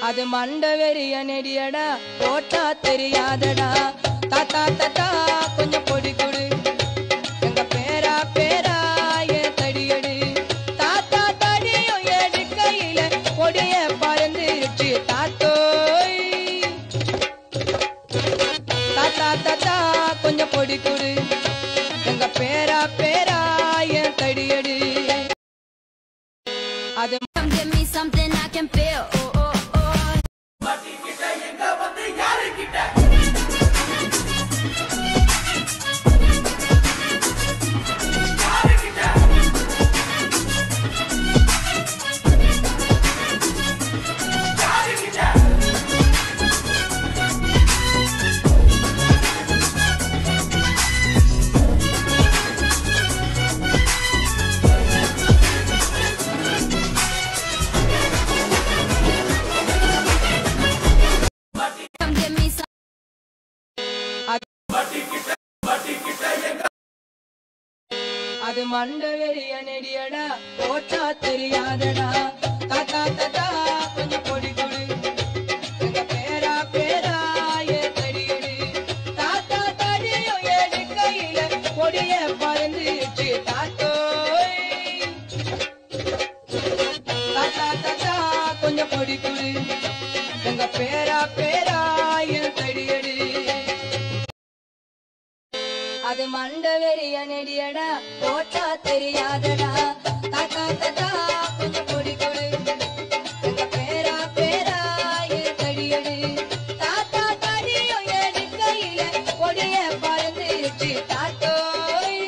அது மண்டவெறிய நெடியடா போட்டா தெரியாதடா தாத்தா தாத்தா கொஞ்சம் பொடி கொடு எங்க பேரா பேரா என் தடியடு தாத்தா தடியும் எடு கையில பொடிய பறந்துருச்சு தாத்தோய் தாத்தா தாத்தா கொஞ்சம் பொடி கொடு எங்க பேரா பேரா என் தடியடு அது Give me something I can feel. அது மண்டவெறிய நெடியடா போட்டா தெரியாதடா தாத்தா தாத்தா கொஞ்சம் பொடி கொடு எங்க பேரா பேரா என் தடியடு தாத்தா தடியும் எடு கையில பொடிய பறந்துருச்சு தாத்தோய் தாத்தா தாத்தா கொஞ்சம் பொடி கொடு எங்க பேரா பேரா என் தடியடு அது மண்டவெறிய நெடியடா போட்டா தெரியாதடா தாத்தா தாத்தா கொஞ்சம் பொடி கொடு எங்க பேரா பேரா என் தடியடு தாத்தா தடியும் எடு கையில பொடிய பறந்துருச்சு தாத்தோய்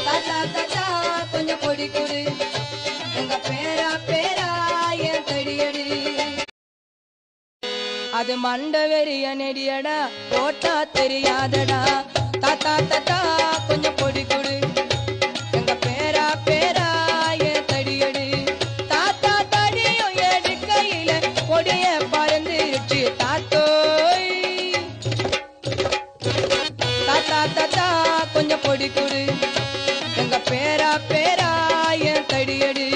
தாத்தா தாத்தா கொஞ்சம் பொடி கொடு எங்க பேரா பேரா என் தடியடு அது மண்டவெறிய நெடியடா போட்டா தெரியாதடா தாத்தா தாத்தா கொஞ்சம் பொடி கொடு எங்க பேரா பேரா என் தடியடு தாத்தா தடியும் எடு கையில பொடிய பறந்துருச்சு தாத்தோய் தாத்தா தாத்தா கொஞ்சம் பொடி கொடு எங்க பேரா பேரா என் தடியடு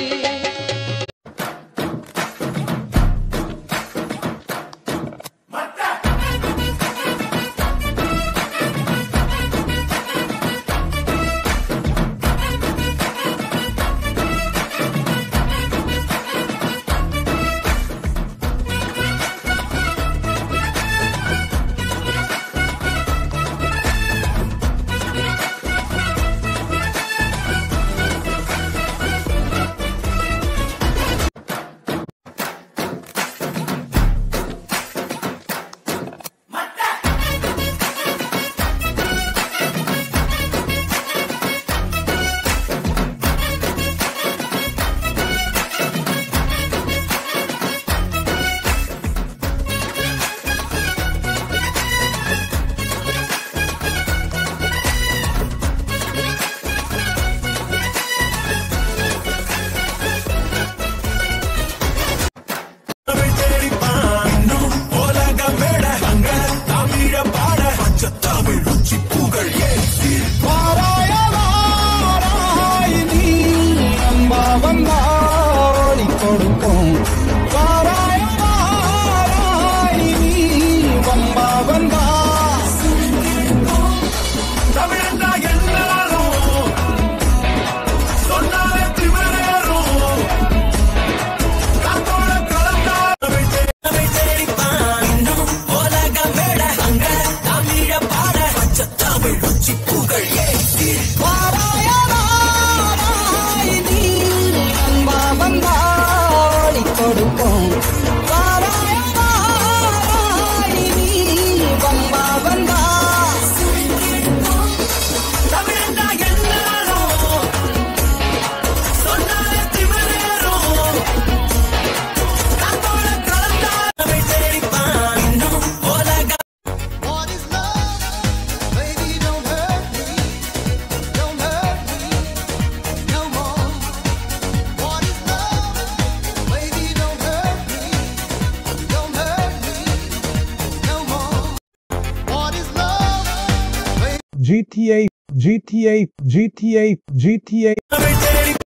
GTA, GTA, GTA, GTA,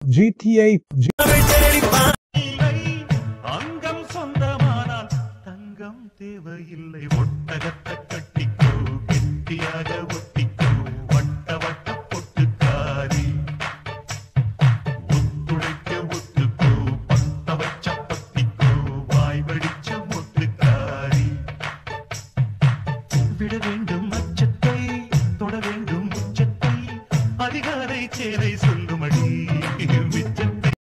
GTA, GTA. தேவையில்லை ஒட்டகத்தை கட்டிக்கோ கெட்டியாக ஒட்டிக்கோ வட்ட வட்ட பொட்டுக்காரி ஒத்துழைக்க ஒத்துக்கோ பத்த வச்ச பத்திக்கோ வாய் வடிச்ச ஒட்டுக்காரி விட வேண்டும் அச்சத்தை தொட வேண்டும் உச்சத்தை அதிகாரை சேரை சொல்லுமடி மிச்சத்தை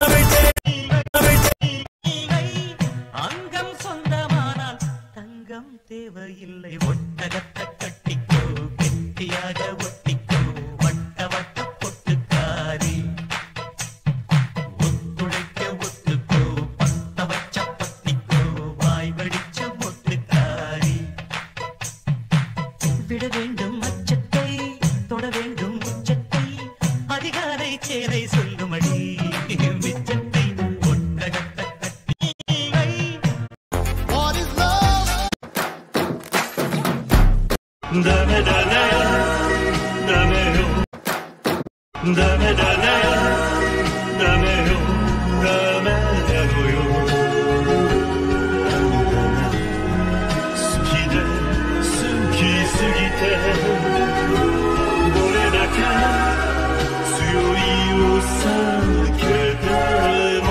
அங்கம் சொந்தமானால் தங்கம் தேவையில்லை ஒட்டகத்தை கட்டிக்கோ கெட்டியாக ஒட்டிக்கோ வட்ட வட்ட பொட்டுக்காரி ஒத்துழைக்க ஒத்துக்கோ பத்த வச்ச பத்திக்கோ வாய் வடிச்ச பொட்டுக்காரி விட வேண்டும் அச்சத்தை தொட வேண்டும் உச்சத்தை அதிகாரை சேரை சொல்லுமடி மிச்சத்தை ஒட்டகத்தை கட்டி Dame, dame, dame, dame, dame, dame, dame,好きで好きすぎてどれだけ強いを避けても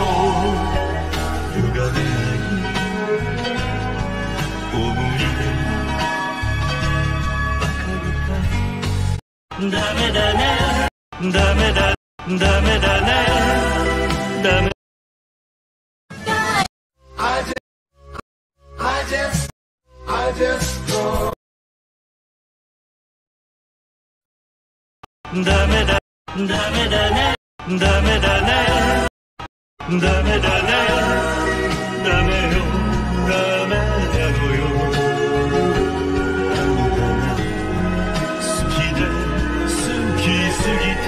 揺がれない思い出ダメだねダメだダメだねダメダメだダメだねダメだねダメだねダメよダメだよ好きで好きすぎて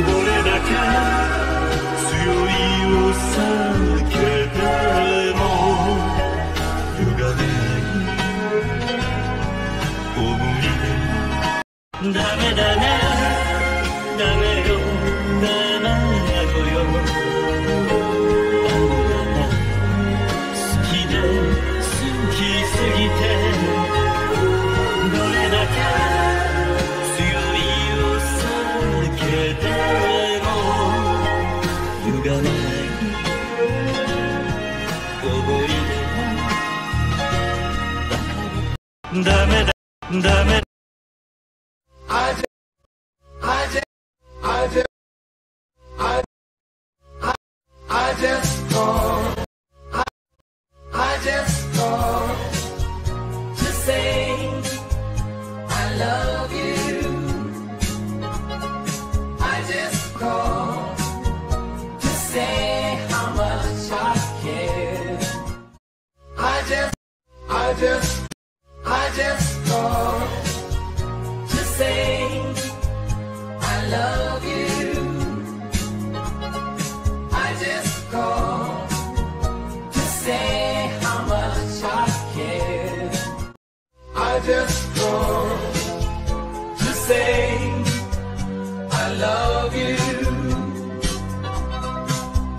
どれだけ強いを避けても揺がれない思い出ダメだねダメよダメよ好きで好きすぎてどれだけ強いを避けても揺がない思い出ダメだダメ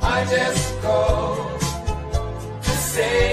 I just called to say